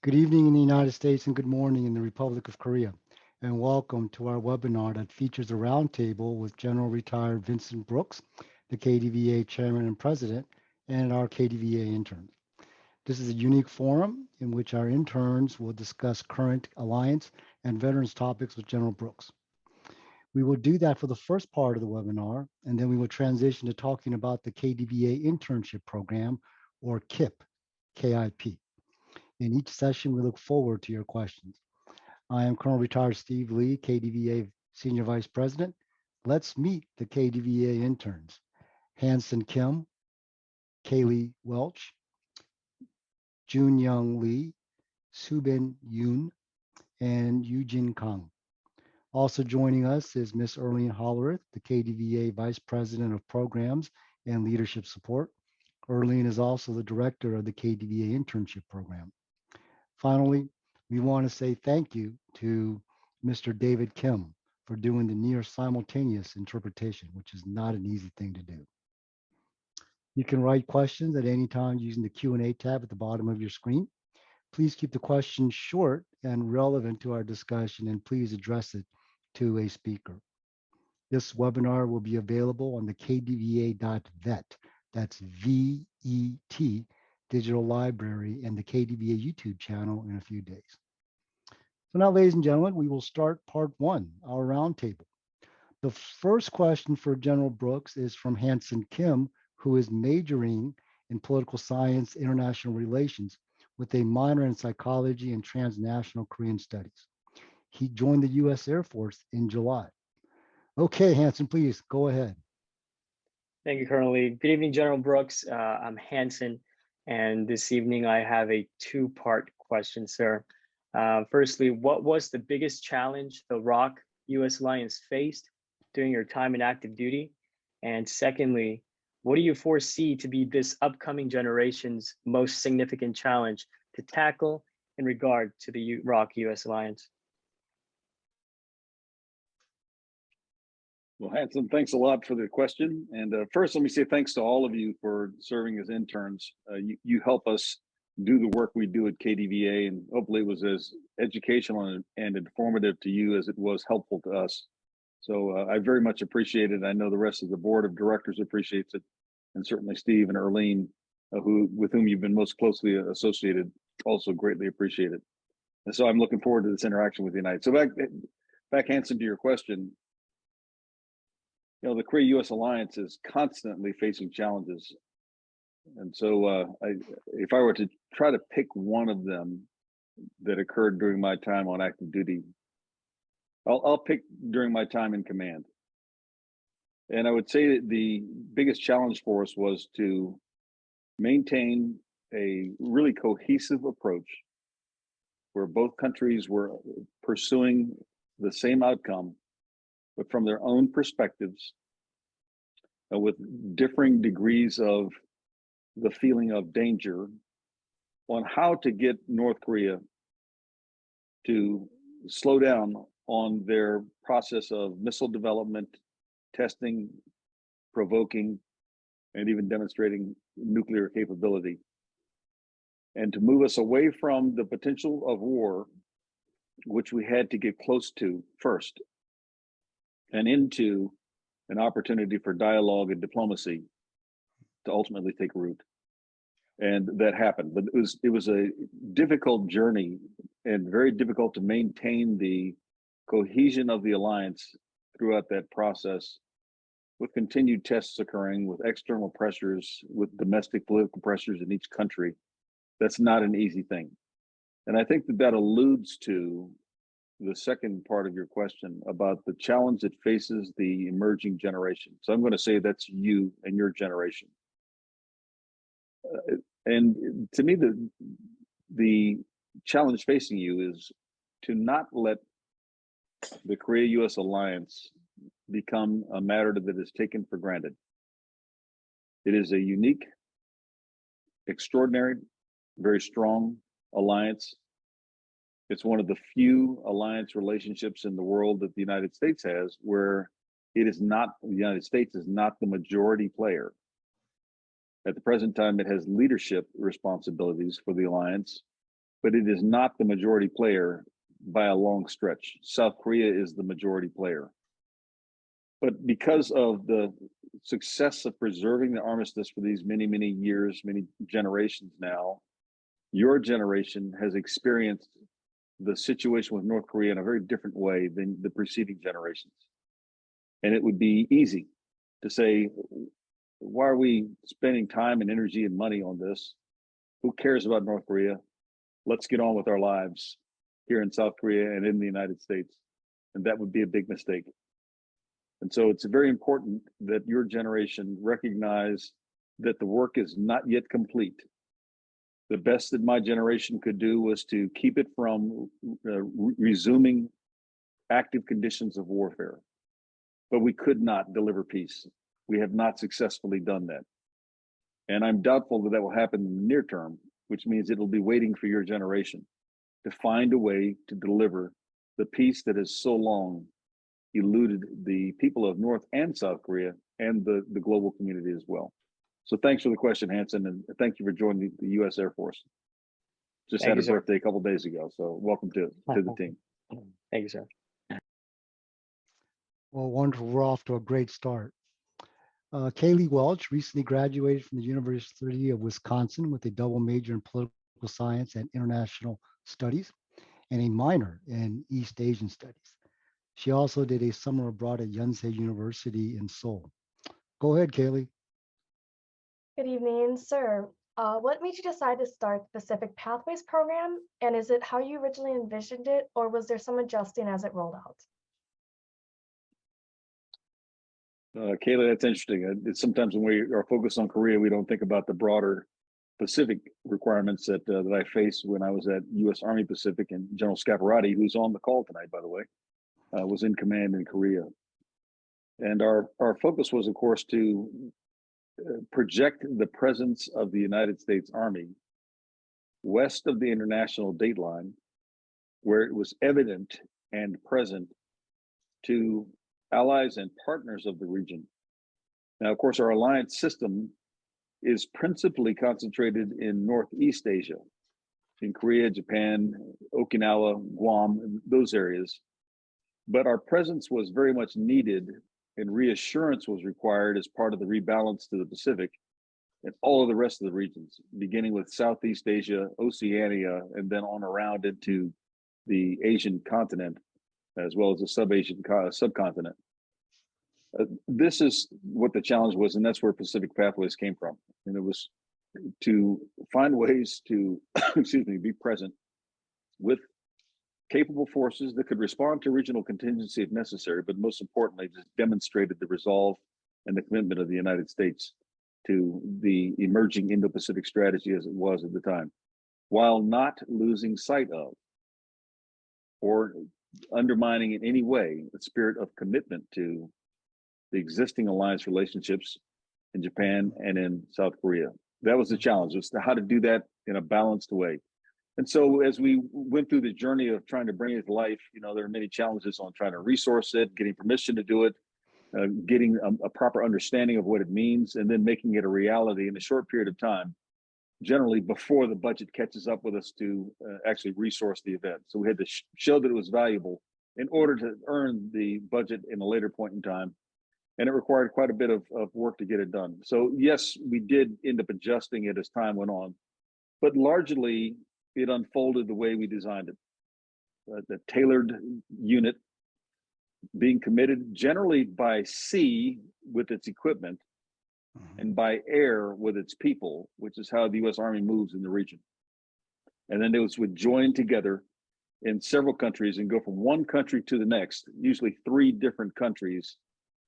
Good evening in the United States and good morning in the Republic of Korea. And welcome to our webinar that features a roundtable with General Retired Vincent Brooks, the KDVA Chairman and President, and our KDVA interns. This is a unique forum in which our interns will discuss current alliance and veterans topics with General Brooks. We will do that for the first part of the webinar, and then we will transition to talking about the KDVA Internship Program, or KIP, KIP. In each session, we look forward to your questions. I am Colonel Retired Steve Lee, KDVA Senior Vice President. Let's meet the KDVA interns. Hanson Kim, Kaylee Welch, Jun Young Lee, Subin Yoon, and Eugene Kang. Also joining us is Ms. Erlene Hollerith, the KDVA Vice President of Programs and Leadership Support. Erlene is also the Director of the KDVA Internship Program. Finally, we want to say thank you to Mr. David Kim for doing the near simultaneous interpretation, which is not an easy thing to do. You can write questions at any time using the Q&A tab at the bottom of your screen. Please keep the questions short and relevant to our discussion, and please address it to a speaker. This webinar will be available on the kdva.vet, that's V-E-T, digital library, and the KDVA YouTube channel in a few days. So now, ladies and gentlemen, we will start part one, our roundtable. The first question for General Brooks is from Hanson Kim, who is majoring in political science, international relations, with a minor in psychology and transnational Korean studies. He joined the U.S. Air Force in July. Okay, Hanson, please go ahead. Thank you, Colonel Lee. Good evening, General Brooks. I'm Hanson, and this evening I have a two-part question, sir. Firstly, what was the biggest challenge the ROK-U.S. Alliance faced during your time in active duty? And secondly, what do you foresee to be this upcoming generation's most significant challenge to tackle in regard to the ROK-U.S. Alliance? Well, Hanson, thanks a lot for the question. And first, let me say thanks to all of you for serving as interns. You help us do the work we do at KDVA, and hopefully it was as educational and informative to you as it was helpful to us. So I very much appreciate it. I know the rest of the board of directors appreciates it, and certainly Steve and Erlene, with whom you've been most closely associated, also greatly appreciate it. And so I'm looking forward to this interaction with you tonight. So back Hanson, to your question. You know, the Korea-U.S. alliance is constantly facing challenges. And so if I were to try to pick one of them that occurred during my time on active duty, I'll pick during my time in command. And I would say that the biggest challenge for us was to maintain a really cohesive approach where both countries were pursuing the same outcome, but from their own perspectives, with differing degrees of the feeling of danger on how to get North Korea to slow down on their process of missile development, testing, provoking, and even demonstrating nuclear capability, and to move us away from the potential of war, which we had to get close to first, and into an opportunity for dialogue and diplomacy to ultimately take root. And that happened, but it was a difficult journey and very difficult to maintain the cohesion of the alliance throughout that process, with continued tests occurring, with external pressures, with domestic political pressures in each country. That's not an easy thing. And I think that alludes to the second part of your question about the challenge that faces the emerging generation. So I'm going to say that's you and your generation. And to me, the challenge facing you is to not let the Korea-U.S. alliance become a matter that is taken for granted. It is a unique, extraordinary, very strong alliance. It's one of the few alliance relationships in the world that the United States has where it is not, the United States is not the majority player. At the present time, it has leadership responsibilities for the alliance, but it is not the majority player by a long stretch. South Korea is the majority player. But because of the success of preserving the armistice for these many, many years, many generations now, your generation has experienced the situation with North Korea in a very different way than the preceding generations. And it would be easy to say, why are we spending time and energy and money on this? Who cares about North Korea? Let's get on with our lives here in South Korea and in the United States. And that would be a big mistake. And so it's very important that your generation recognize that the work is not yet complete. The best that my generation could do was to keep it from resuming active conditions of warfare. But we could not deliver peace. We have not successfully done that. And I'm doubtful that that will happen in the near term, which means it'll be waiting for your generation to find a way to deliver the peace that has so long eluded the people of North and South Korea and the global community as well. So thanks for the question, Hanson, and thank you for joining the U.S. Air Force. Just had a birthday a couple days ago, so welcome to the team. Thank you, sir. Well, wonderful. We're off to a great start. Kaylee Welch recently graduated from the University of Wisconsin with a double major in political science and international studies and a minor in East Asian studies. She also did a summer abroad at Yonsei University in Seoul. Go ahead, Kaylee. Good evening, sir. What made you decide to start the Pacific Pathways program? And is it how you originally envisioned it, or was there some adjusting as it rolled out? Kayla, that's interesting. It's sometimes when we are focused on Korea, we don't think about the broader Pacific requirements that I faced when I was at U.S. Army Pacific, and General Scaparrotti, who's on the call tonight, by the way, was in command in Korea. And our focus was, of course, to project the presence of the United States Army west of the international date line, where it was evident and present to allies and partners of the region. Now, of course, our alliance system is principally concentrated in Northeast Asia, in Korea, Japan, Okinawa, Guam, those areas. But our presence was very much needed, and reassurance was required as part of the rebalance to the Pacific and all of the rest of the regions, beginning with Southeast Asia, Oceania, and then on around into the Asian continent, as well as the sub-Asian subcontinent. This is what the challenge was, and that's where Pacific Pathways came from. And it was to find ways to, be present with capable forces that could respond to regional contingency if necessary, but most importantly, just demonstrated the resolve and the commitment of the United States to the emerging Indo-Pacific strategy as it was at the time, while not losing sight of or undermining in any way the spirit of commitment to the existing alliance relationships in Japan and in South Korea. That was the challenge, was how to do that in a balanced way. And so as we went through the journey of trying to bring it to life, there are many challenges on trying to resource it, getting permission to do it, getting a proper understanding of what it means, and then making it a reality in a short period of time, generally before the budget catches up with us to actually resource the event. So we had to show that it was valuable in order to earn the budget in a later point in time. And it required quite a bit of work to get it done. So yes, we did end up adjusting it as time went on, but largely it unfolded the way we designed it. The tailored unit being committed generally by sea with its equipment and by air with its people, which is how the U.S. Army moves in the region. And then those would join together in several countries and go from one country to the next, usually 3 different countries,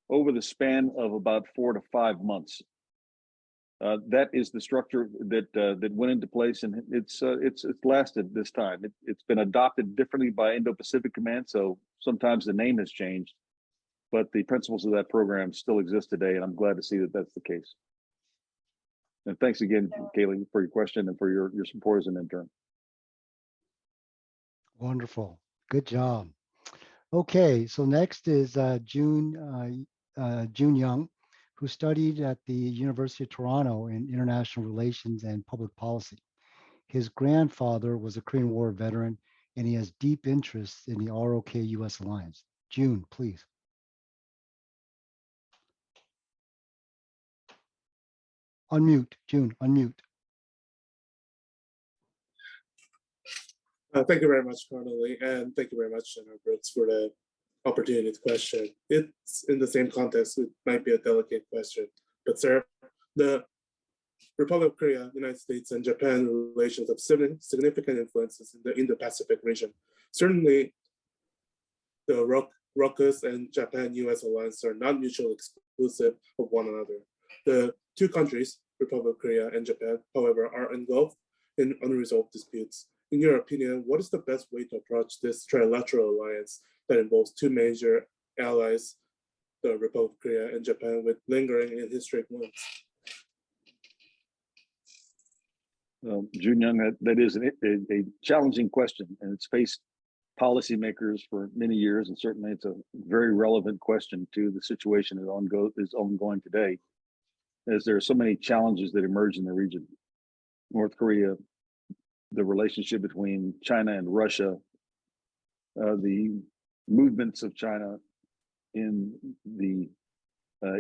over the span of about 4 to 5 months. That is the structure that went into place, and it's lasted this time. It's been adopted differently by Indo-Pacific Command, so sometimes the name has changed, but the principles of that program still exist today, and I'm glad to see that that's the case. And thanks again, Kaylee, for your question and for your support as an intern. Wonderful. Good job. Okay, so next is June Young, who studied at the University of Toronto in international relations and public policy. His grandfather was a Korean War veteran, and he has deep interest in the ROK-U.S. alliance. June, please. Unmute, June, unmute. Thank you very much, Connolly, and thank you very much, General Brooks, for the opportunity to question. It's in the same context, it might be a delicate question, but sir, the Republic of Korea, United States, and Japan relations have significant influences in the Indo-Pacific region. Certainly, the ROK-U.S. and Japan-U.S. alliance are not mutually exclusive of one another. The two countries, Republic of Korea and Japan, however, are engulfed in unresolved disputes. In your opinion, what is the best way to approach this trilateral alliance that involves two major allies, the Republic of Korea and Japan, with lingering and historic wounds? Jun Young, that is a challenging question, and it's faced policymakers for many years, and certainly it's a very relevant question to the situation that is ongoing today, as there are so many challenges that emerge in the region. North Korea, the relationship between China and Russia, the movements of China in the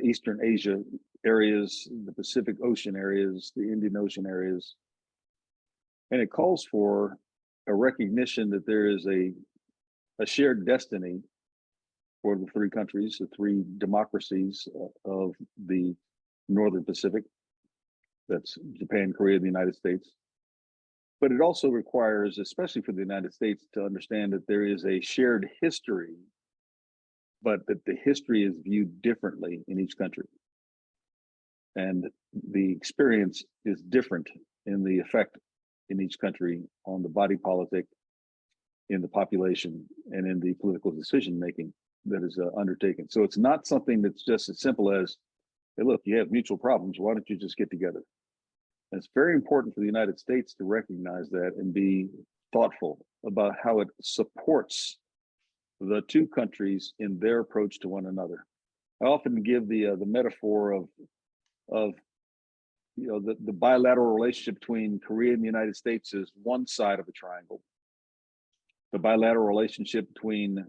Eastern Asia areas, the Pacific Ocean areas, the Indian Ocean areas. And it calls for a recognition that there is a shared destiny for the three countries, the three democracies of the Northern Pacific. That's Japan, Korea, and the United States. But it also requires, especially for the United States, to understand that there is a shared history, but that the history is viewed differently in each country. And the experience is different in the effect in each country on the body politic, in the population, and in the political decision-making that is undertaken. So it's not something that's just as simple as, hey, look, you have mutual problems, why don't you just get together? And it's very important for the United States to recognize that and be thoughtful about how it supports the two countries in their approach to one another. I often give the metaphor of the bilateral relationship between Korea and the United States is one side of a triangle. The bilateral relationship between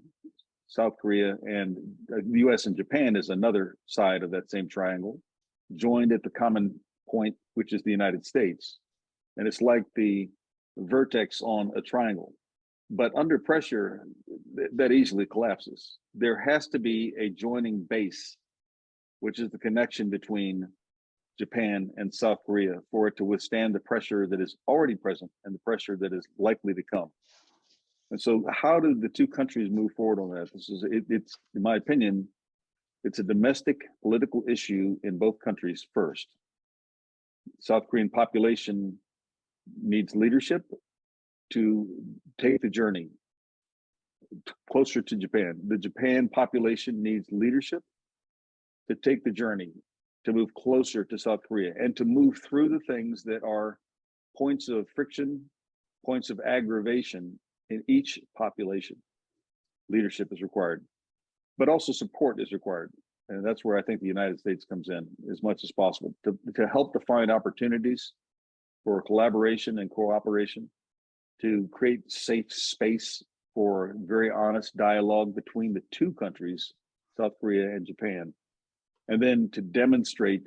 South Korea and the US and Japan is another side of that same triangle, joined at the common point, which is the United States. And it's like the vertex on a triangle. But under pressure, that easily collapses. There has to be a joining base, which is the connection between Japan and South Korea, for it to withstand the pressure that is already present and the pressure that is likely to come. And so how do the two countries move forward on that? It's, in my opinion, it's a domestic political issue in both countries first. South Korean population needs leadership to take the journey closer to Japan. The Japan population needs leadership to take the journey to move closer to South Korea and to move through the things that are points of friction, points of aggravation in each population. Leadership is required, but also support is required. And that's where I think the United States comes in as much as possible to help define opportunities for collaboration and cooperation, to create safe space for very honest dialogue between the two countries, South Korea and Japan, and then to demonstrate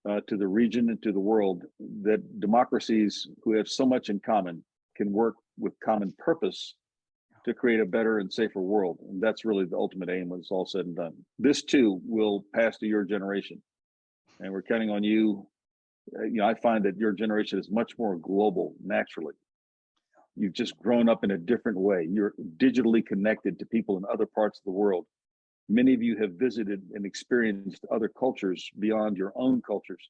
to the region and to the world that democracies who have so much in common can work with common purpose to create a better and safer world. And that's really the ultimate aim when it's all said and done. This too will pass to your generation. And we're counting on you. I find that your generation is much more global naturally. You've just grown up in a different way. You're digitally connected to people in other parts of the world. Many of you have visited and experienced other cultures beyond your own cultures.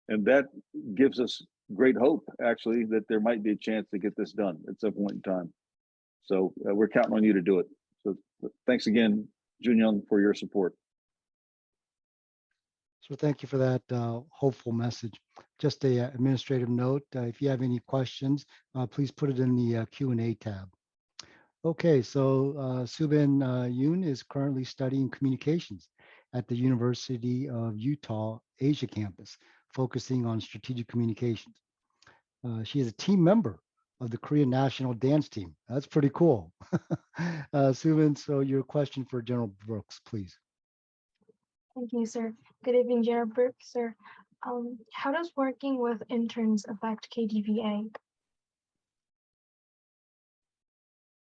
And that gives us great hope, actually, that there might be a chance to get this done at some point in time. So we're counting on you to do it. So thanks again, Jun Young, for your support. So thank you for that hopeful message. Just a administrative note, if you have any questions, please put it in the Q&A tab. Okay, so Subin Yoon is currently studying communications at the University of Utah Asia campus, focusing on strategic communications. She is a team member of the Korean national dance team. That's pretty cool. Suman, so your question for General Brooks, please. Thank you, sir. Good evening, General Brooks, sir. How does working with interns affect KDVA?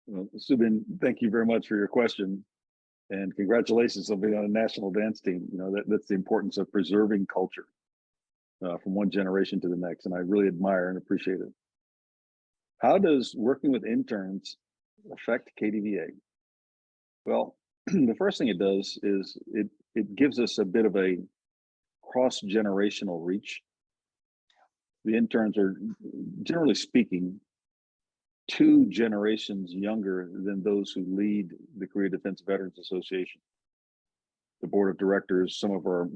Well, Subin, thank you very much for your question, and congratulations on being on a national dance team. You know, that's the importance of preserving culture from one generation to the next, and I really admire and appreciate it. How does working with interns affect KDVA? Well, the first thing it does is it gives us a bit of a cross-generational reach. The interns are, generally speaking, 2 generations younger than those who lead the Korea Defense Veterans Association. The board of directors, some of our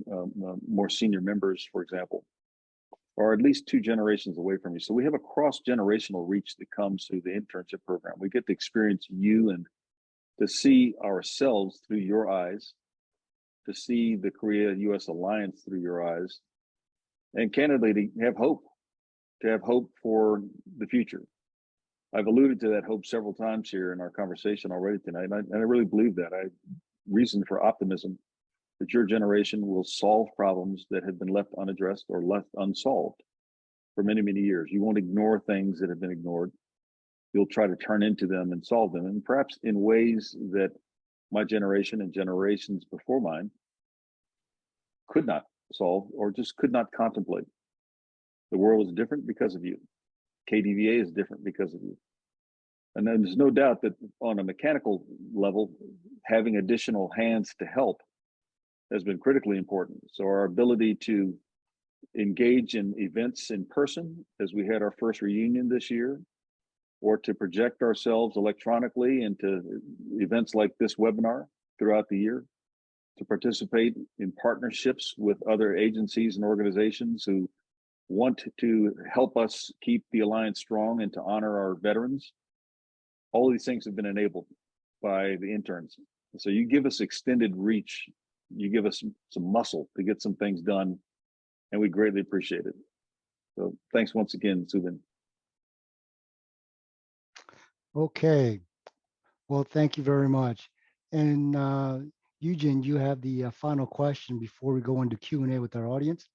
more senior members, for example, are at least 2 generations away from you. So we have a cross-generational reach that comes through the internship program. We get to experience you and to see ourselves through your eyes, to see the Korea-U.S. alliance through your eyes, and candidly, to have hope for the future. I've alluded to that hope several times here in our conversation already tonight, and I really believe that. I have reason for optimism that your generation will solve problems that have been left unaddressed or left unsolved for many, many years. You won't ignore things that have been ignored. You'll try to turn into them and solve them, and perhaps in ways that my generation and generations before mine could not solve or just could not contemplate. The world is different because of you. KDVA is different because of you. And then there's no doubt that on a mechanical level, having additional hands to help has been critically important. So our ability to engage in events in person, as we had our first reunion this year, or to project ourselves electronically into events like this webinar throughout the year, to participate in partnerships with other agencies and organizations who want to help us keep the alliance strong and to honor our veterans. All of these things have been enabled by the interns. So you give us extended reach, you give us some muscle to get some things done, and we greatly appreciate it. So thanks once again, Subin. Okay, well, thank you very much. And Eugene, you have the final question before we go into Q&A with our audience.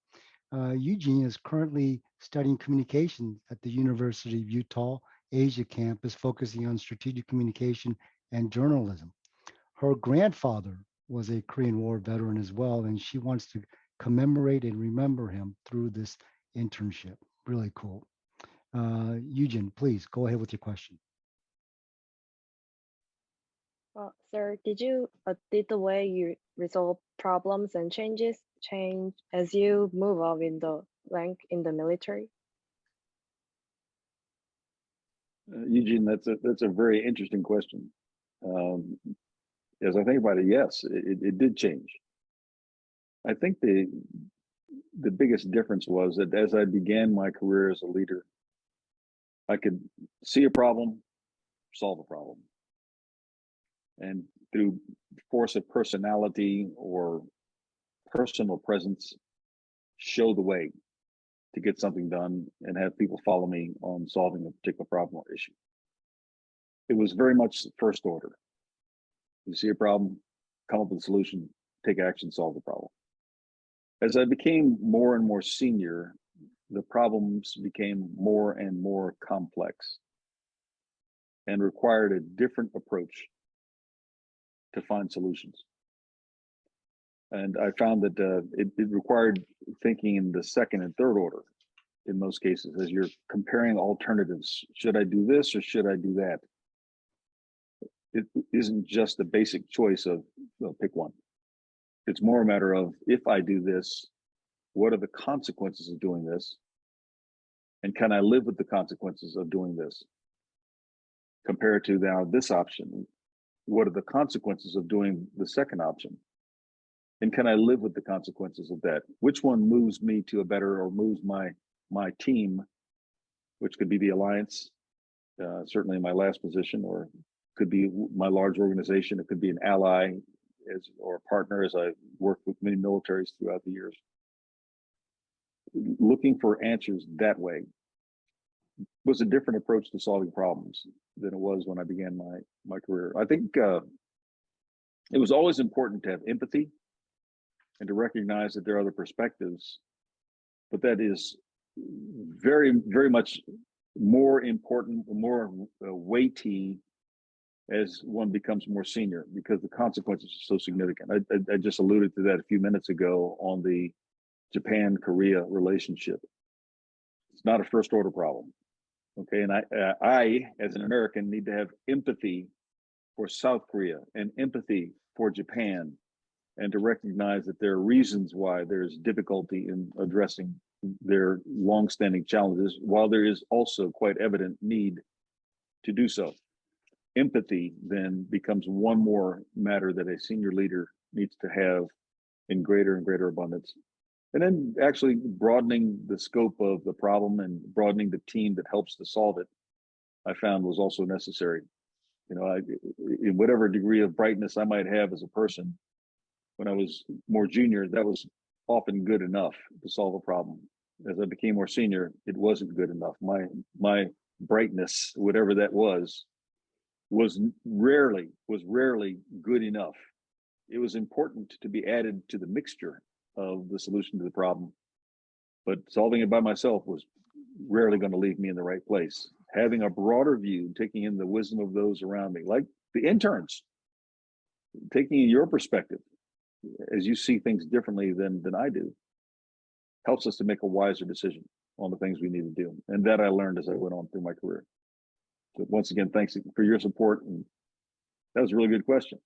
Eugene is currently studying communication at the University of Utah Asia campus, focusing on strategic communication and journalism. Her grandfather was a Korean War veteran as well, and she wants to commemorate and remember him through this internship. Really cool. Eugene, please go ahead with your question. Sir, did the way you resolve problems and change as you move up in the rank in the military? Eugene, that's a very interesting question. As I think about it, yes, it did change. I think the biggest difference was that as I began my career as a leader, I could see a problem, solve a problem. And through force of personality or personal presence, show the way to get something done and have people follow me on solving a particular problem or issue. It was very much first order. You see a problem, come up with a solution, take action, solve the problem. As I became more and more senior, the problems became more and more complex and required a different approach to find solutions. And I found that it required thinking in the second and third order in most cases, as you're comparing alternatives. Should I do this or should I do that? It isn't just a basic choice of, well, pick one. It's more a matter of, if I do this, what are the consequences of doing this? And can I live with the consequences of doing this? Compared to now this option, what are the consequences of doing the second option? And can I live with the consequences of that? Which one moves me to a better, or moves my team, which could be the alliance, certainly in my last position, or could be my large organization. It could be an ally or a partner, as I worked with many militaries throughout the years. Looking for answers that way was a different approach to solving problems than it was when I began my career. I think it was always important to have empathy and to recognize that there are other perspectives, but that is very, very much more important, more weighty as one becomes more senior, because the consequences are so significant. I just alluded to that a few minutes ago on the Japan-Korea relationship. It's not a first order problem, okay? And I, as an American, need to have empathy for South Korea and empathy for Japan, and to recognize that there are reasons why there's difficulty in addressing their longstanding challenges, while there is also quite evident need to do so. Empathy then becomes one more matter that a senior leader needs to have in greater and greater abundance. And then actually broadening the scope of the problem and broadening the team that helps to solve it, I found was also necessary. You know, in whatever degree of brightness I might have as a person, when I was more junior, that was often good enough to solve a problem. As I became more senior, it wasn't good enough. My brightness, whatever that was rarely good enough. It was important to be added to the mixture of the solution to the problem, but solving it by myself was rarely going to leave me in the right place. Having a broader view, taking in the wisdom of those around me, like the interns, taking in your perspective as you see things differently than I do, helps us to make a wiser decision on the things we need to do. And that I learned as I went on through my career. So once again, thanks for your support. And that was a really good question.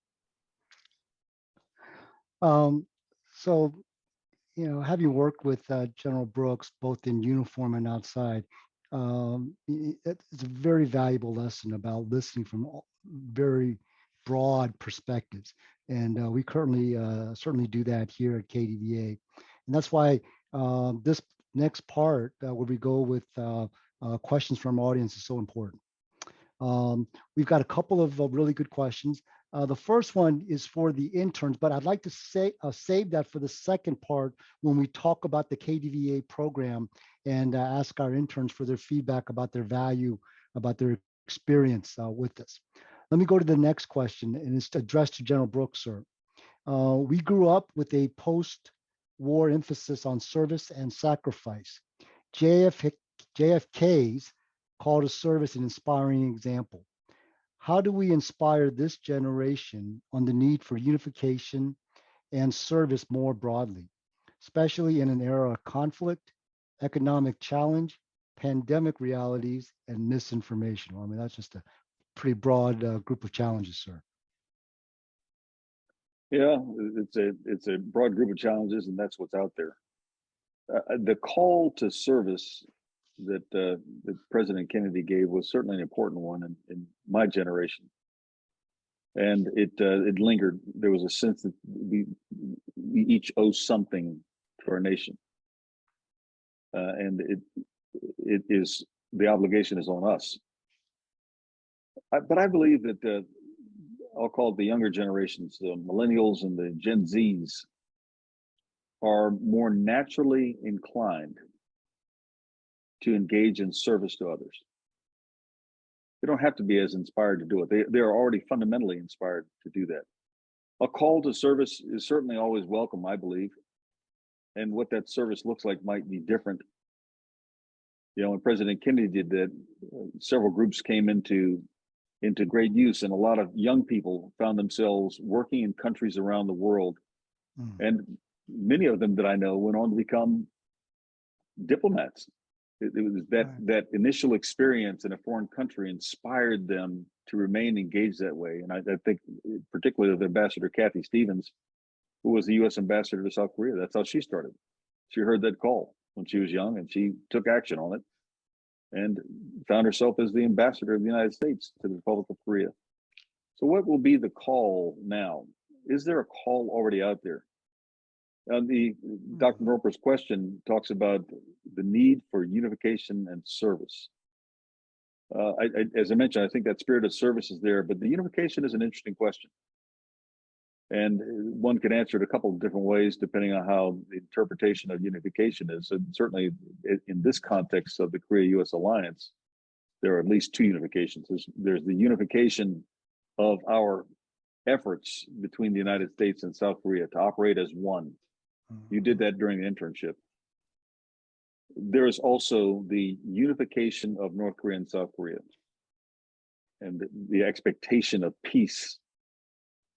So, you know, having worked with General Brooks, both in uniform and outside, it's a very valuable lesson about listening from very broad perspectives. And we currently certainly do that here at KDVA. And that's why this next part, where we go with questions from our audience, is so important. We've got a couple of really good questions. The first one is for the interns, but I'd like to save that for the second part when we talk about the KDVA program and ask our interns for their feedback about their value, about their experience with this. Let me go to the next question, and it's addressed to General Brooks, sir. We grew up with a post-war emphasis on service and sacrifice. JFK's call to service an inspiring example. How do we inspire this generation on the need for unification and service more broadly, especially in an era of conflict, economic challenge, pandemic realities, and misinformation? Well, I mean, that's just a pretty broad group of challenges, sir. Yeah, it's a broad group of challenges, and that's what's out there. The call to service that President Kennedy gave was certainly an important one in my generation, and it lingered. There was a sense that we each owe something to our nation, and it is, the obligation is on us. But I believe that I'll call it the younger generations, the millennials and the Gen Zs, are more naturally inclined to engage in service to others. They don't have to be as inspired to do it. They are already fundamentally inspired to do that. A call to service is certainly always welcome, I believe. And what that service looks like might be different. You know, when President Kennedy did that, several groups came into great use, and a lot of young people found themselves working in countries around the world. And many of them that I know went on to become diplomats. It was that initial experience in a foreign country inspired them to remain engaged that way. And I think particularly of Ambassador Kathy Stevens, who was the U.S. ambassador to South Korea. That's how she started. She heard that call when she was young, and she took action on it and found herself as the ambassador of the United States to the Republic of Korea. So what will be the call now? Is there a call already out there? Dr. Roper's question talks about the need for unification and service. As I mentioned, I think that spirit of service is there, but the unification is an interesting question. And one can answer it a couple of different ways, depending on how the interpretation of unification is. And certainly in this context of the Korea-U.S. alliance, there are at least two unifications. There's the unification of our efforts between the United States and South Korea to operate as one. You did that during the internship. There is also the unification of North Korea and South Korea, and the expectation of peace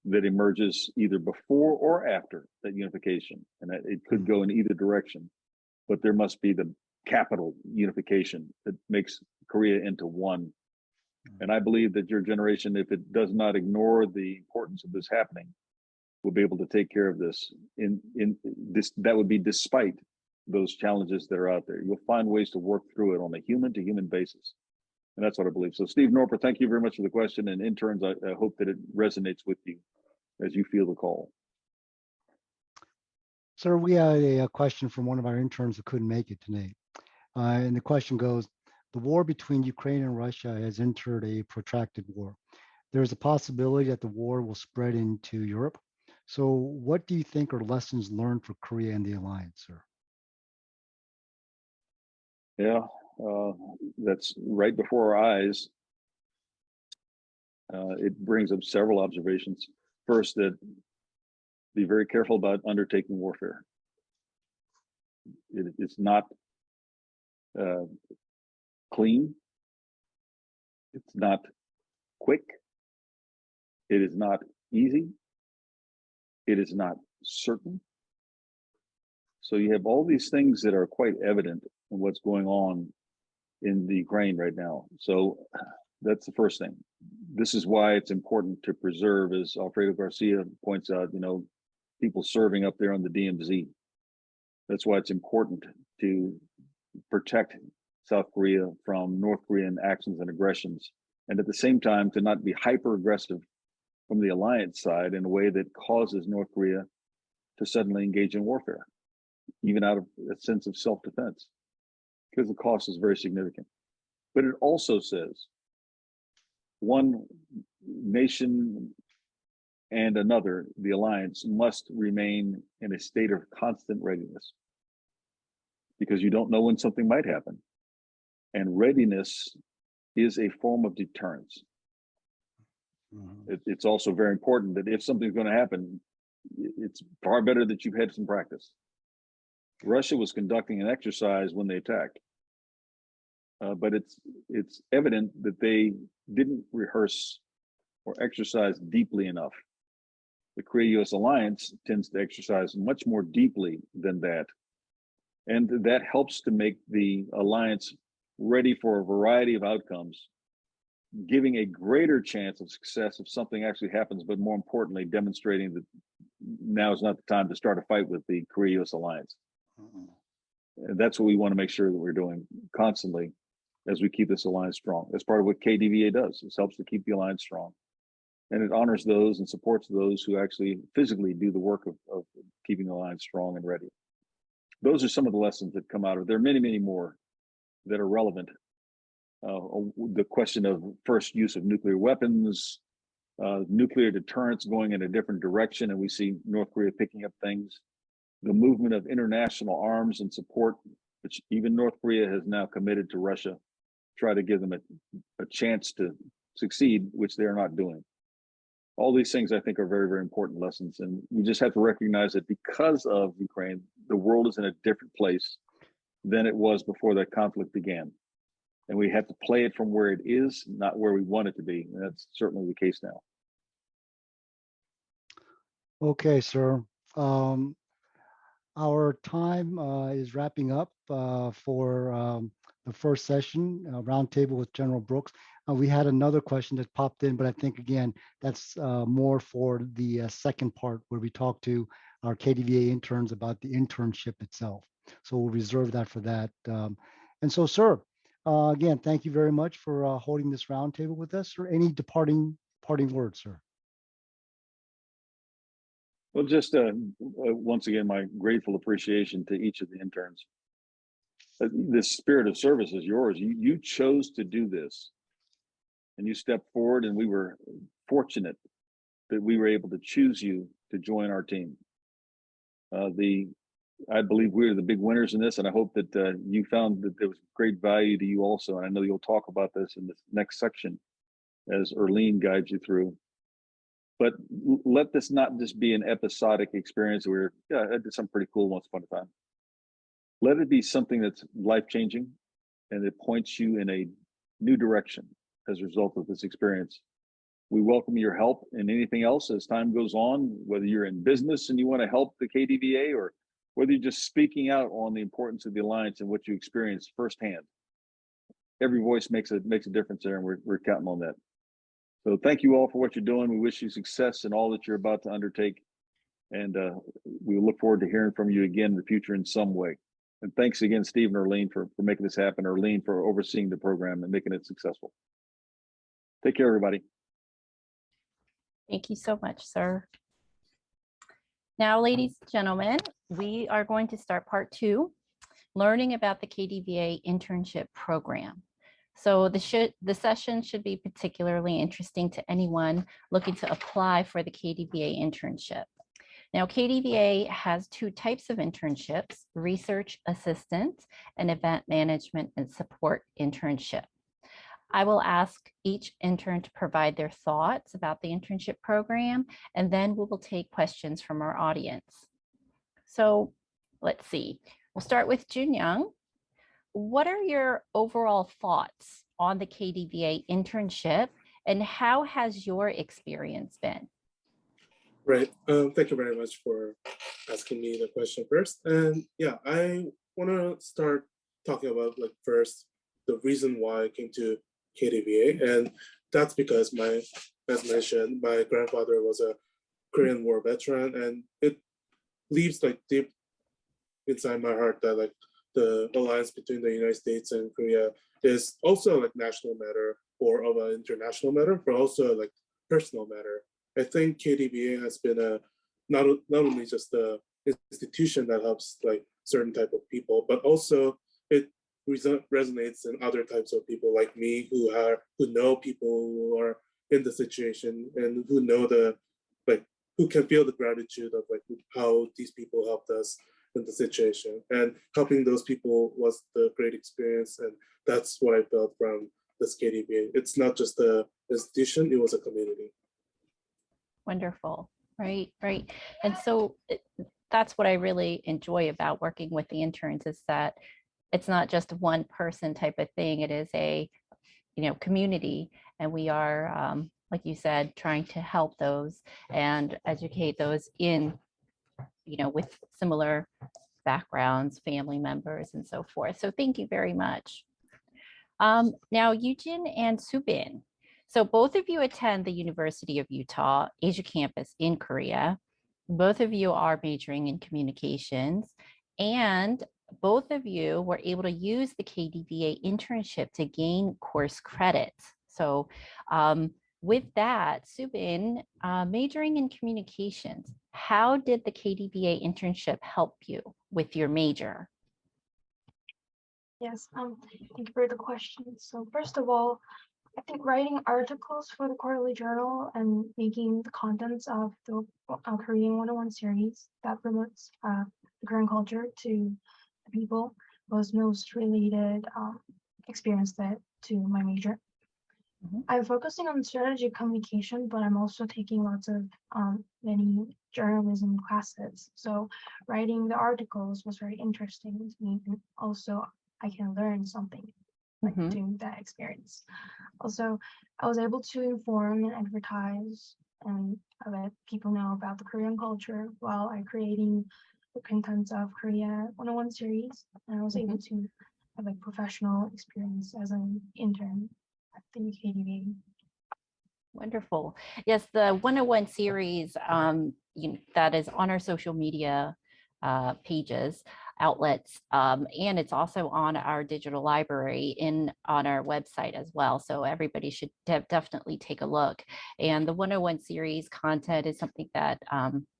that emerges either before or after that unification. And it could go in either direction, but there must be the capital unification that makes Korea into one. And I believe that your generation, if it does not ignore the importance of this happening, will be able to take care of this. That would be despite those challenges that are out there. You'll find ways to work through it on a human-to-human basis. And that's what I believe. So Steve Norper, thank you very much for the question. And interns, I hope that it resonates with you as you feel the call. Sir, we had a question from one of our interns who couldn't make it tonight. And the question goes, the war between Ukraine and Russia has entered a protracted war. There is a possibility that the war will spread into Europe. So what do you think are lessons learned for Korea and the alliance, sir? Yeah, that's right before our eyes. It brings up several observations. First, that be very careful about undertaking warfare. It's not clean. It's not quick. It is not easy. It is not certain. So you have all these things that are quite evident in what's going on in the Ukraine right now. So that's the first thing. This is why it's important to preserve, as Alfredo Garcia points out, people serving up there on the DMZ. That's why it's important to protect South Korea from North Korean actions and aggressions, and at the same time to not be hyper aggressive from the alliance side in a way that causes North Korea to suddenly engage in warfare, even out of a sense of self-defense, because the cost is very significant. But it also says one nation and another, the alliance, must remain in a state of constant readiness, because you don't know when something might happen. And readiness is a form of deterrence. It's also very important that if something's going to happen, it's far better that you've had some practice. Russia was conducting an exercise when they attacked, but it's evident that they didn't rehearse or exercise deeply enough. The Korea-U.S. alliance tends to exercise much more deeply than that, and that helps to make the alliance ready for a variety of outcomes, giving a greater chance of success if something actually happens, but more importantly, demonstrating that now is not the time to start a fight with the Korea-U.S. alliance. And that's what we want to make sure that we're doing constantly as we keep this alliance strong. That's part of what KDVA does. It helps to keep the alliance strong. And it honors those and supports those who actually physically do the work of keeping the alliance strong and ready. Those are some of the lessons that come out of it. There are many, many more that are relevant. The question of first use of nuclear weapons, nuclear deterrence going in a different direction, and we see North Korea picking up things. The movement of international arms and support, which even North Korea has now committed to Russia, try to give them a chance to succeed, which they are not doing. All these things, I think, are very, very important lessons. And we just have to recognize that because of Ukraine, the world is in a different place than it was before that conflict began. And we have to play it from where it is, not where we want it to be. And that's certainly the case now. Okay, sir. Our time is wrapping up for the first session, roundtable with General Brooks. We had another question that popped in, but I think, again, that's more for the second part where we talk to our KDVA interns about the internship itself. So we'll reserve that for that. And so, sir, again, thank you very much for holding this roundtable with us. Or any parting words, sir? Well, just once again, my grateful appreciation to each of the interns. This spirit of service is yours. You chose to do this, and you stepped forward, and we were fortunate that we were able to choose you to join our team. The I believe we're the big winners in this, and I hope that you found that there was great value to you also. And I know you'll talk about this in this next section as Erlene guides you through. But let this not just be an episodic experience where, yeah, I did something pretty cool once upon a time. Let it be something that's life-changing and it points you in a new direction as a result of this experience. We welcome your help in anything else as time goes on, whether you're in business and you want to help the KDVA or whether you're just speaking out on the importance of the Alliance and what you experienced firsthand. Every voice makes a difference there, and we're counting on that. So thank you all for what you're doing. We wish you success in all that you're about to undertake. And we look forward to hearing from you again in the future in some way. And thanks again, Steve and Erlene, for making this happen. Erlene for overseeing the program and making it successful. Take care, everybody. Thank you so much, sir. Now, ladies and gentlemen, we are going to start part 2, learning about the KDVA Internship Program. So the session should be particularly interesting to anyone looking to apply for the KDVA internship. Now, KDVA has 2 types of internships: research assistant and event management and support internship. I will ask each intern to provide their thoughts about the internship program, and then we will take questions from our audience. So let's see. We'll start with Jun Young. What are your overall thoughts on the KDVA internship, and how has your experience been? Right. Thank you very much for asking me the question first. And yeah, I want to start talking about first the reason why I came to KDVA, and that's because as mentioned, my grandfather was a Korean War veteran, and it leaves deep inside my heart that the alliance between the United States and Korea is also national matter or of an international matter, but also personal matter. I think KDVA has been not only just the institution that helps certain type of people, but also it resonates in other types of people like me who know people who are in the situation and who know who can feel the gratitude of how these people helped us in the situation, and helping those people was the great experience, and that's what I felt from this KDVA. It's not just an institution; it was a community. Wonderful, right. And so that's what I really enjoy about working with the interns, is that it's not just one person type of thing. It is a community, and we are, like you said, trying to help those and educate those in with similar backgrounds, family members, and so forth. So thank you very much. Now, Yujin and Subin. So both of you attend the University of Utah Asia campus in Korea. Both of you are majoring in communications, and both of you were able to use the KDVA internship to gain course credits. So with that, Subin, majoring in communications, how did the KDVA internship help you with your major? Yes, thank you for the question. So first of all, I think writing articles for the quarterly journal and making the contents of the Korean 101 series that promotes the Korean culture to the people was most related experience to my major. I'm focusing on strategic communication, but I'm also taking lots of many journalism classes. So writing the articles was very interesting to me, and also I can learn something doing that experience. Also, I was able to inform and advertise and let people know about the Korean culture while I creating the contents of Korea 101 series. And I was able to have a professional experience as an intern at the KDVA. Wonderful. Yes, the 101 series that is on our social media pages, outlets, and it's also on our digital library on our website as well. So everybody should definitely take a look. And the 101 series content is something that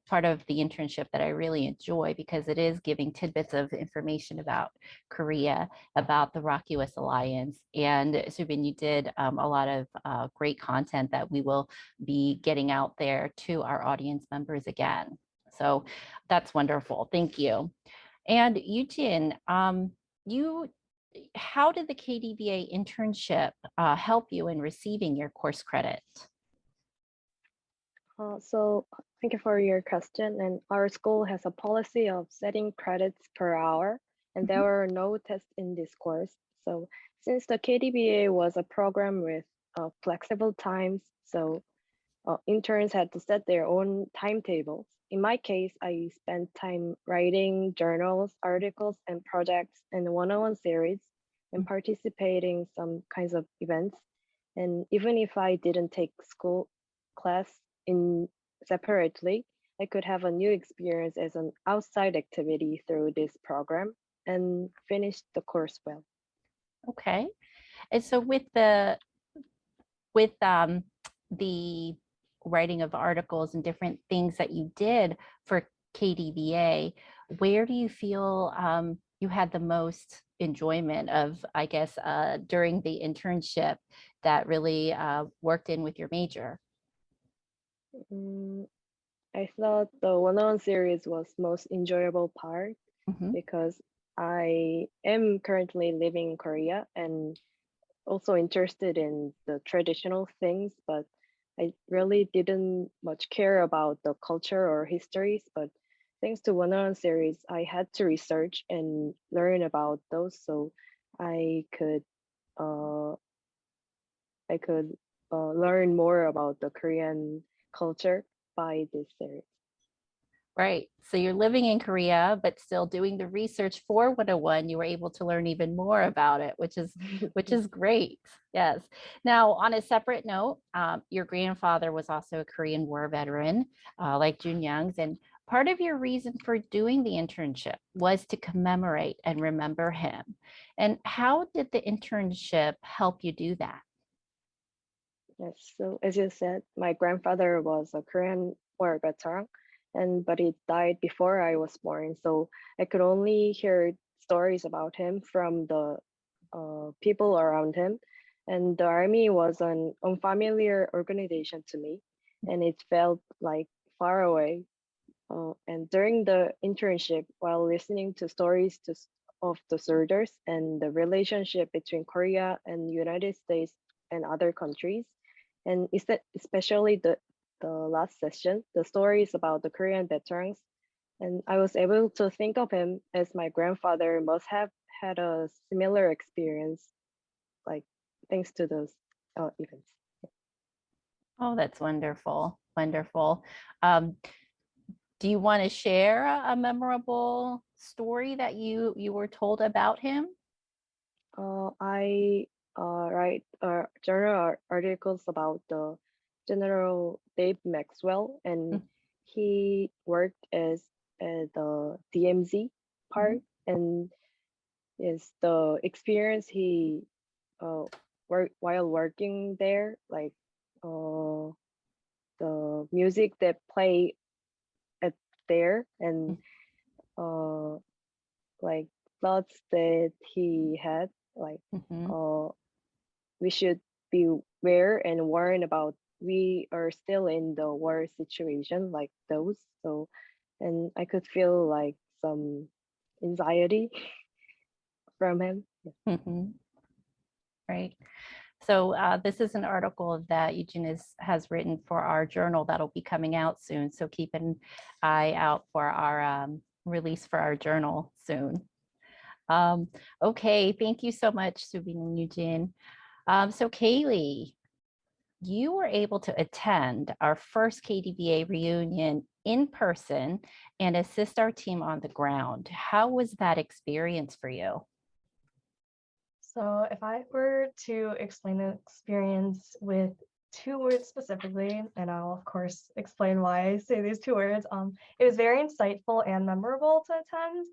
part of the internship that I really enjoy, because it is giving tidbits of information about Korea, about the ROK-U.S. Alliance. And Subin, you did a lot of great content that we will be getting out there to our audience members again. So that's wonderful. Thank you. And Eugene, how did the KDVA internship help you in receiving your course credit? So thank you for your question. And our school has a policy of setting credits per hour, and there were no tests in this course. So since the KDVA was a program with flexible times, so interns had to set their own timetables. In my case, I spent time writing journals, articles, and projects in one-on-one series and participating some kinds of events. And even if I didn't take school class in separately, I could have a new experience as an outside activity through this program and finish the course well. Okay. And so with the writing of articles and different things that you did for KDVA, where do you feel you had the most enjoyment of, I guess, during the internship that really worked in with your major? I thought the one-on-one series was most enjoyable part because I am currently living in Korea and also interested in the traditional things, but I really didn't much care about the culture or histories. But thanks to one-on-one series, I had to research and learn about those, so I could learn more about the Korean culture by this series. Right. So you're living in Korea, but still doing the research for 101. You were able to learn even more about it, which is great. Yes. Now, on a separate note, your grandfather was also a Korean War veteran, like Jun Young's, and part of your reason for doing the internship was to commemorate and remember him. And how did the internship help you do that? Yes. So as you said, my grandfather was a Korean War veteran, but he died before I was born. So I could only hear stories about him from the people around him. And the army was an unfamiliar organization to me, and it felt like far away. And during the internship, while listening to stories of the soldiers and the relationship between Korea and United States and other countries, and especially the last session, the stories about the Korean veterans, and I was able to think of him as my grandfather must have had a similar experience, like thanks to those events. Oh, that's wonderful. Wonderful. Do you want to share a memorable story that you were told about him? I write journal articles about the General Dave Maxwell, and he worked as the DMZ part, and is the experience he while working there, like the music that play at there, and like thoughts that he had, like we should be aware and warn about we are still in the war situation, like those. So, and I could feel like some anxiety from him. Right. So this is an article that Eugene has written for our journal that'll be coming out soon. So keep an eye out for our release for our journal soon. Okay, thank you so much, Subin and Eugene. So Kaylee, you were able to attend our first KDVA reunion in person and assist our team on the ground. How was that experience for you? So if I were to explain the experience with 2 words specifically, and I'll of course explain why I say these 2 words, it was very insightful and memorable to attend.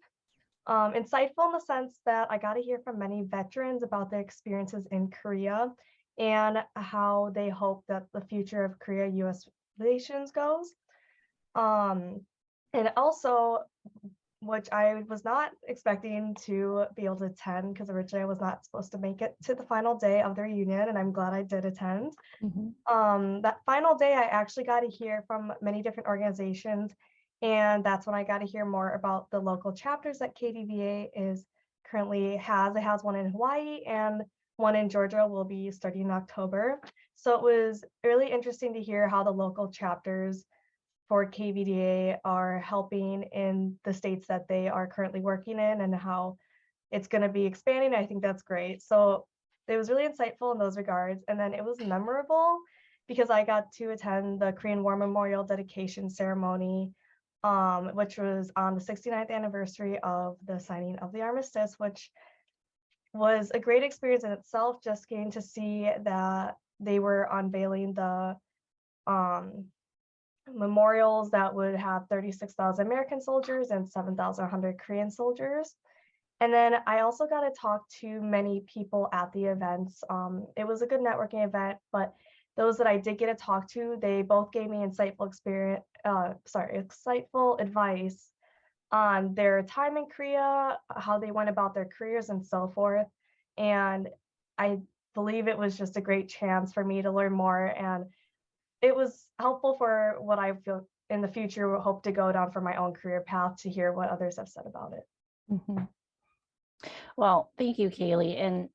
Insightful in the sense that I got to hear from many veterans about their experiences in Korea and how they hope that the future of Korea-U.S. relations goes. And also, which I was not expecting to be able to attend because originally I was not supposed to make it to the final day of the reunion, and I'm glad I did attend. That final day, I actually got to hear from many different organizations And that's when I got to hear more about the local chapters that KDVA is currently has. It has one in Hawaii and one in Georgia will be starting in October. So it was really interesting to hear how the local chapters for KVDA are helping in the states that they are currently working in and how it's going to be expanding. I think that's great. So it was really insightful in those regards. And then it was memorable because I got to attend the Korean War Memorial dedication ceremony, which was on the 69th anniversary of the signing of the armistice, which was a great experience in itself, just getting to see that they were unveiling the memorials that would have 36,000 American soldiers and 7,100 Korean soldiers. And then I also got to talk to many people at the events. It was a good networking event, but those that I did get to talk to, they both gave me insightful insightful advice on their time in Korea, how they went about their careers and so forth. And I believe it was just a great chance for me to learn more. And it was helpful for what I feel in the future will hope to go down for my own career path to hear what others have said about it. Mhm. Well, thank you, Kaylee. And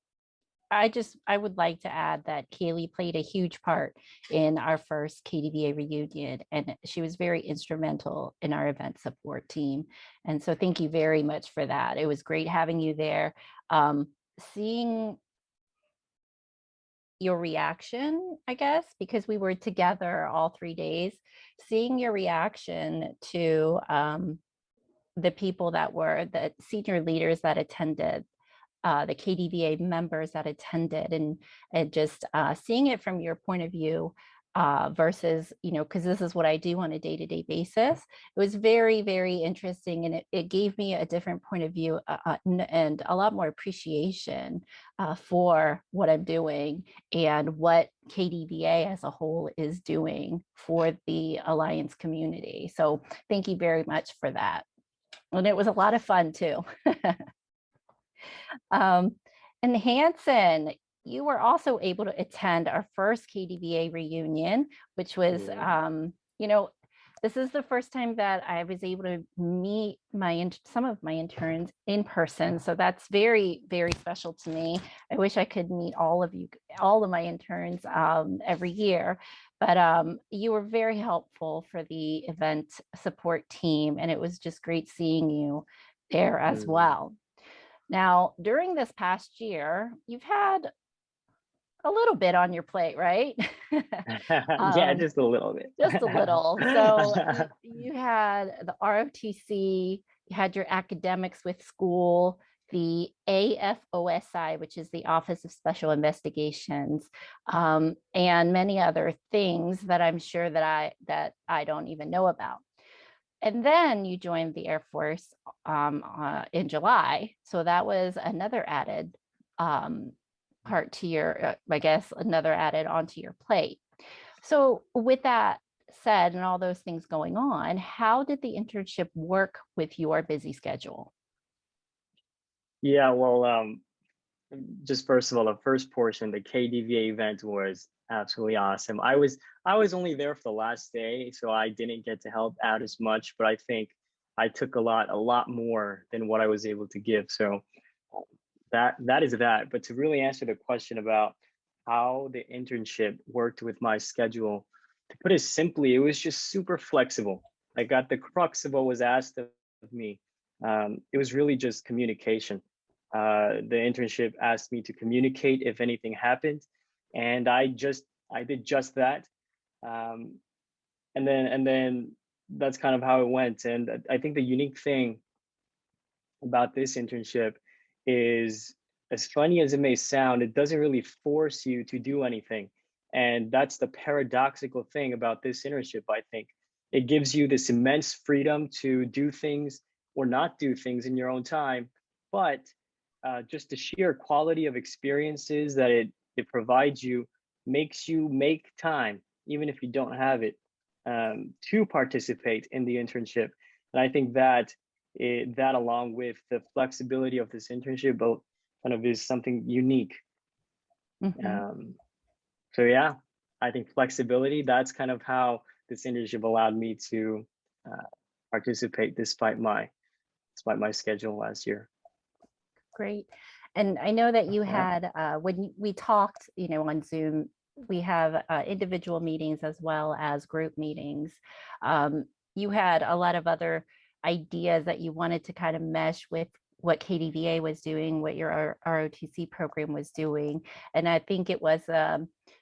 I would like to add that Kaylee played a huge part in our first KDVA reunion, and she was very instrumental in our event support team. And so thank you very much for that. It was great having you there. Seeing your reaction, I guess, because we were together all 3 days, seeing your reaction to the people that were the senior leaders that attended, the KDVA members that attended, and just seeing it from your point of view versus, because this is what I do on a day-to-day basis. It was very, very interesting, and it gave me a different point of view and a lot more appreciation for what I'm doing and what KDVA as a whole is doing for the Alliance community. So thank you very much for that. And it was a lot of fun too. And Hanson, you were also able to attend our first KDVA reunion, which was, this is the first time that I was able to meet some of my interns in person. So that's very, very special to me. I wish I could meet all of my interns every year. But you were very helpful for the event support team, and it was just great seeing you there as well. Now, during this past year, you've had a little bit on your plate, right? Yeah, just a little bit. Just a little. So you had the ROTC, you had your academics with school, the AFOSI, which is the Office of Special Investigations, and many other things that I'm sure that I don't even know about. And then you joined the Air Force in July. So that was another added part to your, I guess, another added onto your plate. So with that said, and all those things going on, how did the internship work with your busy schedule? Yeah, well, just first of all, the first portion, the KDVA event was absolutely awesome. I was only there for the last day, so I didn't get to help out as much, but I think I took a lot more than what I was able to give. So that is that. But to really answer the question about how the internship worked with my schedule, to put it simply, it was just super flexible. I got the crux of what was asked of me. It was really just communication. The internship asked me to communicate if anything happened, and I did just that. And then that's kind of how it went. And I think the unique thing about this internship is, as funny as it may sound, it doesn't really force you to do anything. And that's the paradoxical thing about this internship, I think. It gives you this immense freedom to do things or not do things in your own time, but just the sheer quality of experiences that it provides you makes you make time, even if you don't have it, to participate in the internship. And I think that that, along with the flexibility of this internship, both kind of is something unique. So yeah, I think flexibility, that's kind of how this internship allowed me to participate despite my schedule last year. Great. And I know that you Yeah. had, when we talked, on Zoom, we have individual meetings as well as group meetings. You had a lot of other ideas that you wanted to kind of mesh with what KDVA was doing, what your ROTC program was doing. And I think it was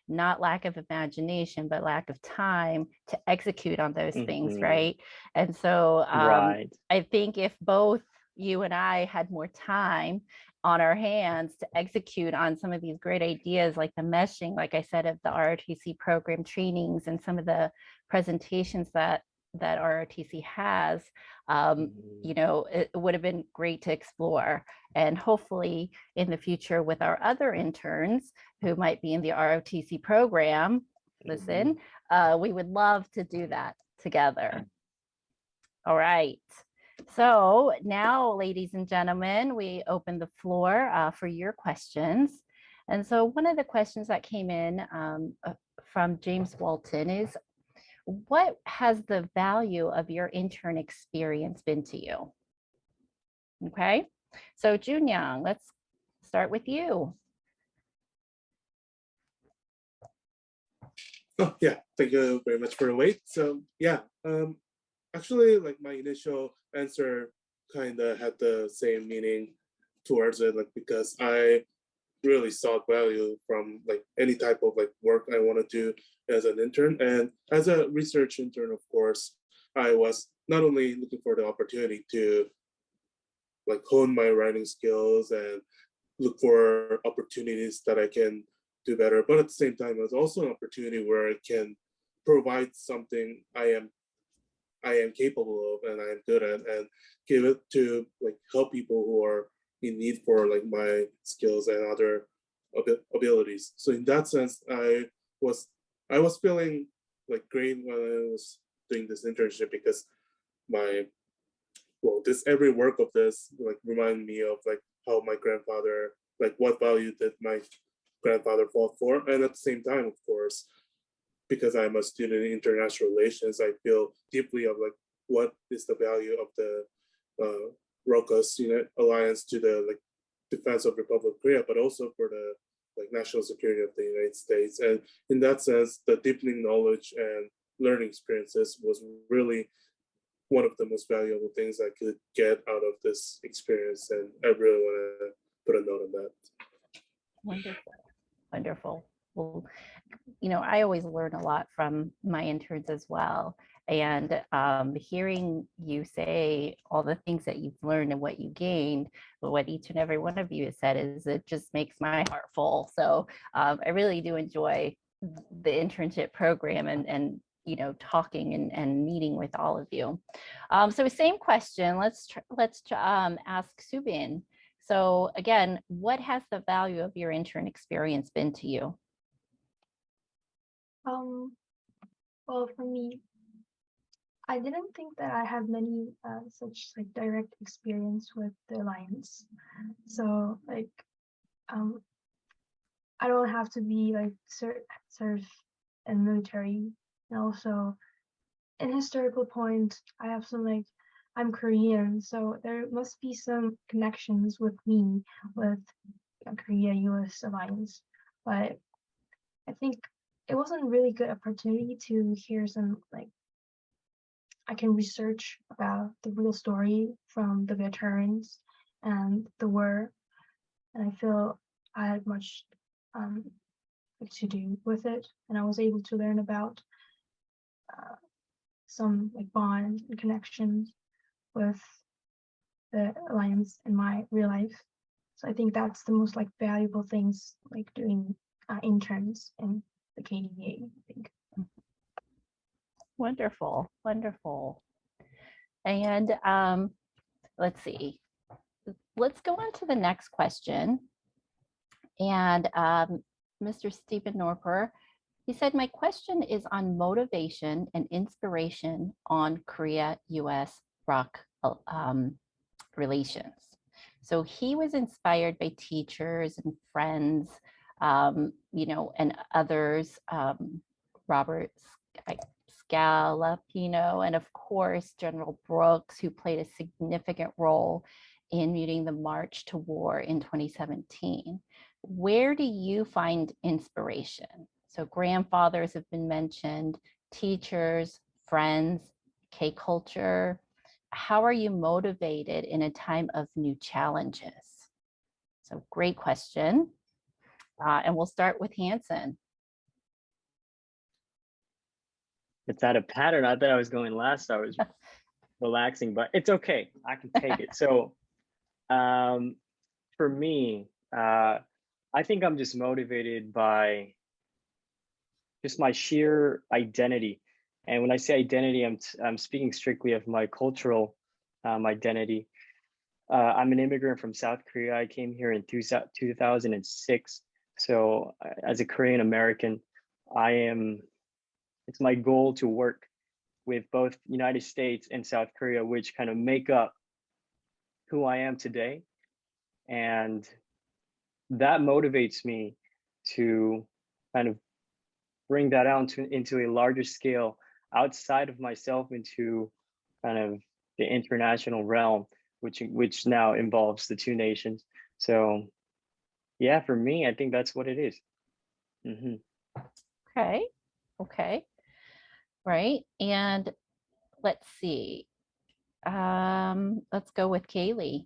not lack of imagination, but lack of time to execute on those things, right? And so Right. I think if both you and I had more time on our hands to execute on some of these great ideas, like the meshing, like I said, of the ROTC program trainings and some of the presentations that ROTC has, it would have been great to explore. And hopefully in the future with our other interns who might be in the ROTC program, listen, we would love to do that together. All right. So now, ladies and gentlemen, we open the floor for your questions. And so one of the questions that came in from James Walton is, what has the value of your intern experience been to you? Okay, so Junyang, let's start with you. Oh, yeah, thank you very much for the wait. So yeah, actually, like my initial answer kind of had the same meaning towards it, like because I really saw value from like any type of like work I want to do as an intern. And as a research intern, of course, I was not only looking for the opportunity to like hone my writing skills and look for opportunities that I can do better, but at the same time, it's also an opportunity where I can provide something I am capable of and I am good at, and give it to like help people who are in need for like my skills and other abilities. So in that sense, I was feeling like great when I was doing this internship, because this every work of this like remind me of like how my grandfather, like what value did my grandfather fought for. And at the same time, of course, because I'm a student in international relations, I feel deeply of like what is the value of the ROK-U.S. alliance to the like defense of Republic of Korea, but also for the like national security of the United States. And in that sense, the deepening knowledge and learning experiences was really one of the most valuable things I could get out of this experience. And I really want to put a note on that. Wonderful. Wonderful. Well, I always learn a lot from my interns as well. And hearing you say all the things that you've learned and what you gained, but what each and every one of you has said is, it just makes my heart full. So I really do enjoy the internship program and talking and meeting with all of you. So same question, let's ask Subin. So again, what has the value of your intern experience been to you? Well, for me, I didn't think that I had many such like direct experience with the alliance. So like, I don't have to be like serve in military, and also in historical point, I have some like, I'm Korean, so there must be some connections with me with Korea-US alliance. But I think it wasn't a really good opportunity to hear some like, I can research about the real story from the veterans and the war, and I feel I had much to do with it, and I was able to learn about some like bonds and connections with the alliance in my real life. So I think that's the most like valuable things, like doing interns in the KDVA, I think. Wonderful, wonderful. And let's see. Let's go on to the next question. And Mr. Stephen Norper, he said, my question is on motivation and inspiration on Korea-US ROK relations. So he was inspired by teachers and friends, and others, Robert Scalapino, and of course, General Brooks, who played a significant role in muting the march to war in 2017. Where do you find inspiration? So grandfathers have been mentioned, teachers, friends, K culture. How are you motivated in a time of new challenges? So great question. And we'll start with Hanson. It's out of pattern. I thought I was going last. I was relaxing, but it's okay. I can take it. So for me, I think I'm just motivated by just my sheer identity. And when I say identity, I'm speaking strictly of my cultural identity. I'm an immigrant from South Korea. I came here in 2006. So as a Korean American, it's my goal to work with both United States and South Korea, which kind of make up who I am today. And that motivates me to kind of bring that out into a larger scale outside of myself, into kind of the international realm, which now involves the two nations. So yeah, for me, I think that's what it is. Okay. Right. And let's see. Let's go with Kaylee.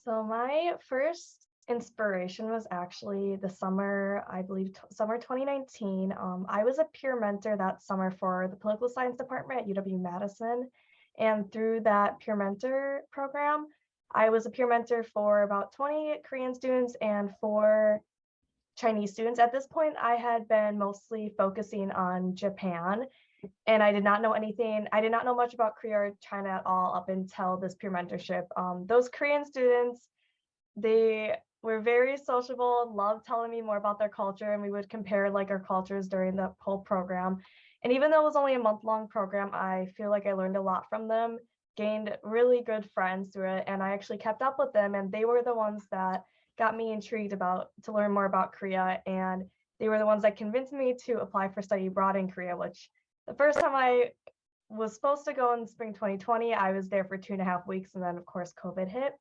So my first inspiration was actually the summer, I believe summer 2019. I was a peer mentor that summer for the political science department at UW-Madison. And through that peer mentor program, I was a peer mentor for about 20 Korean students and 4 Chinese students. At this point, I had been mostly focusing on Japan, and I did not know anything. I did not know much about Korea or China at all up until this peer mentorship. Those Korean students, they were very sociable, loved telling me more about their culture, and we would compare like our cultures during the whole program. And even though it was only a month-long program, I feel like I learned a lot from them, gained really good friends through it, and I actually kept up with them, and they were the ones that got me intrigued to learn more about Korea, and they were the ones that convinced me to apply for study abroad in Korea, which the first time I was supposed to go in spring 2020, I was there for 2.5 weeks, and then of course COVID hit.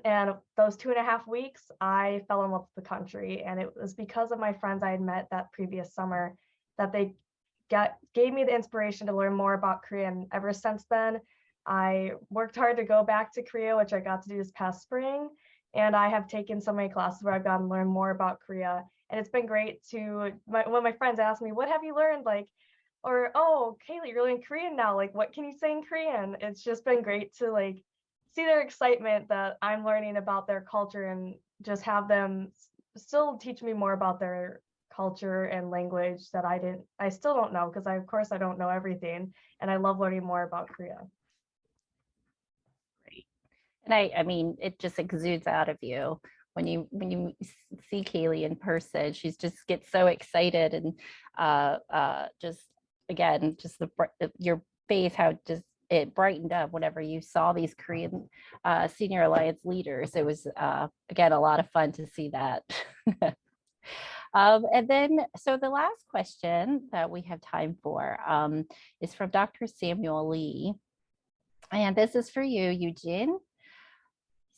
And those 2.5 weeks, I fell in love with the country, and it was because of my friends I had met that previous summer that they gave me the inspiration to learn more about Korea. And ever since then, I worked hard to go back to Korea, which I got to do this past spring. And I have taken so many classes where I've gotten to learn more about Korea. And it's been great when my friends ask me, what have you learned? Like, or, oh, Kaylee, you're learning Korean now. Like, what can you say in Korean? It's just been great to like see their excitement that I'm learning about their culture, and just have them still teach me more about their culture and language that I still don't know, because of course I don't know everything, and I love learning more about Korea. Great. And I mean, it just exudes out of you when you see Kaylee in person. She's just gets so excited, and just again, just your face, how just it brightened up whenever you saw these Korean Senior Alliance leaders. It was again a lot of fun to see that. And then, so the last question that we have time for is from Dr. Samuel Lee. And this is for you, Eugene.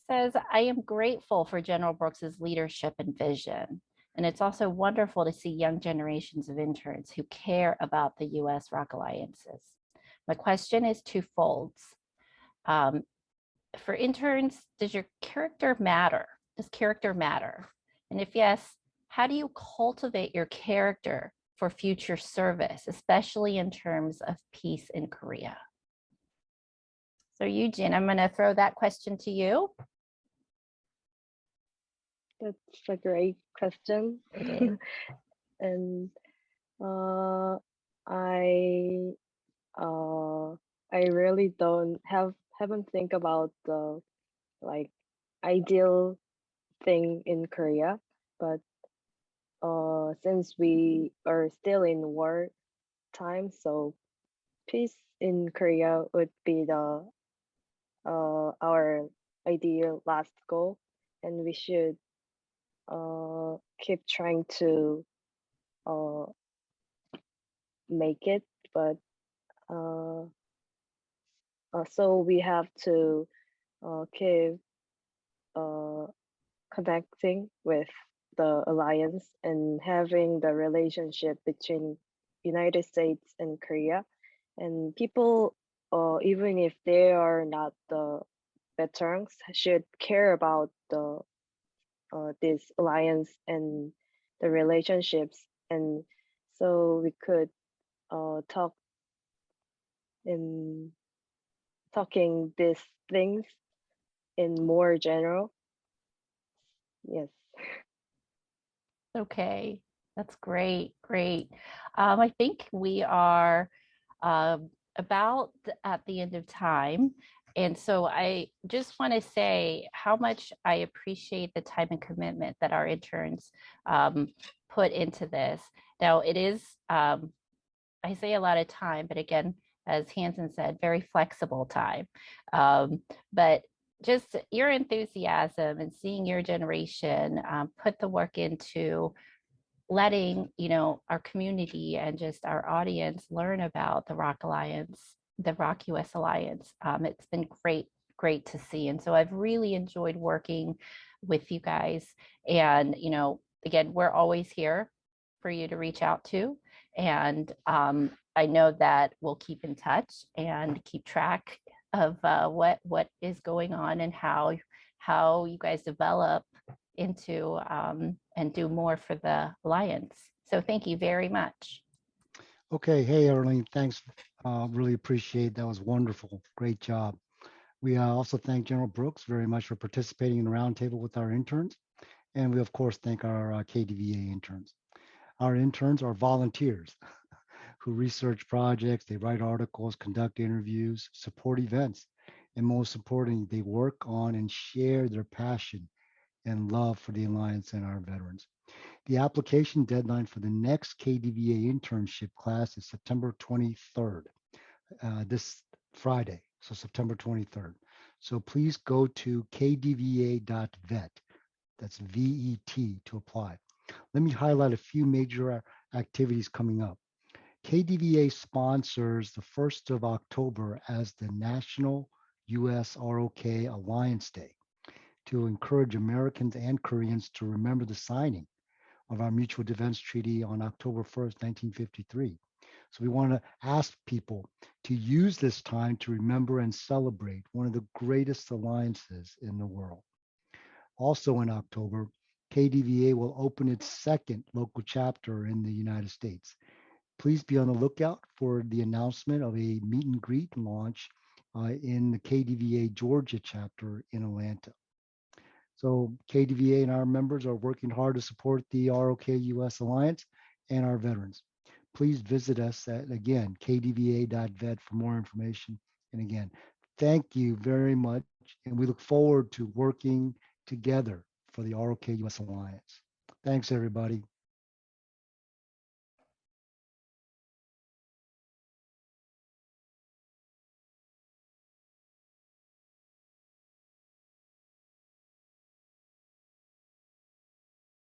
He says, I am grateful for General Brooks's leadership and vision. And it's also wonderful to see young generations of interns who care about the U.S. ROK alliances. My question is twofold. For interns, does your character matter? Does character matter? And if yes, how do you cultivate your character for future service, especially in terms of peace in Korea? So Eugene, I'm going to throw that question to you. That's a great question. It is. And I really haven't think about the like ideal thing in Korea, but since we are still in war time, so peace in Korea would be the our ideal last goal, and we should keep trying to make it, but so we have to keep connecting with the alliance and having the relationship between United States and Korea. And people, even if they are not the veterans, should care about the this alliance and the relationships. And so we could talk in talking these things in more general. Yes. Okay, that's great, great. I think we are about at the end of time. And so I just want to say how much I appreciate the time and commitment that our interns put into this. Now, it is, I say a lot of time, but again, as Hansen said, very flexible time. But just your enthusiasm and seeing your generation put the work into letting our community and just our audience learn about the ROK Alliance, the ROK-U.S. Alliance. It's been great to see. And so I've really enjoyed working with you guys. And again, we're always here for you to reach out to. And I know that we'll keep in touch and keep track of what is going on and how you guys develop into and do more for the Alliance. So thank you very much. Okay, hey, Arlene, thanks. Really appreciate that. Was wonderful. Great job. We also thank General Brooks very much for participating in the roundtable with our interns. And we, of course, thank our KDVA interns. Our interns are volunteers who research projects, they write articles, conduct interviews, support events, and most importantly, they work on and share their passion and love for the Alliance and our veterans. The application deadline for the next KDVA internship class is September 23rd, this Friday, so September 23rd. So please go to kdva.vet, that's VET, to apply. Let me highlight a few major activities coming up. KDVA sponsors the 1st of October as the National U.S. ROK Alliance Day to encourage Americans and Koreans to remember the signing of our Mutual Defense Treaty on October 1st, 1953. So we want to ask people to use this time to remember and celebrate one of the greatest alliances in the world. Also in October, KDVA will open its second local chapter in the United States. Please be on the lookout for the announcement of a meet and greet launch in the KDVA Georgia chapter in Atlanta. So KDVA and our members are working hard to support the ROK-U.S. Alliance and our veterans. Please visit us at, again, kdva.vet for more information. And again, thank you very much. And we look forward to working together for the ROK-U.S. Alliance. Thanks, everybody.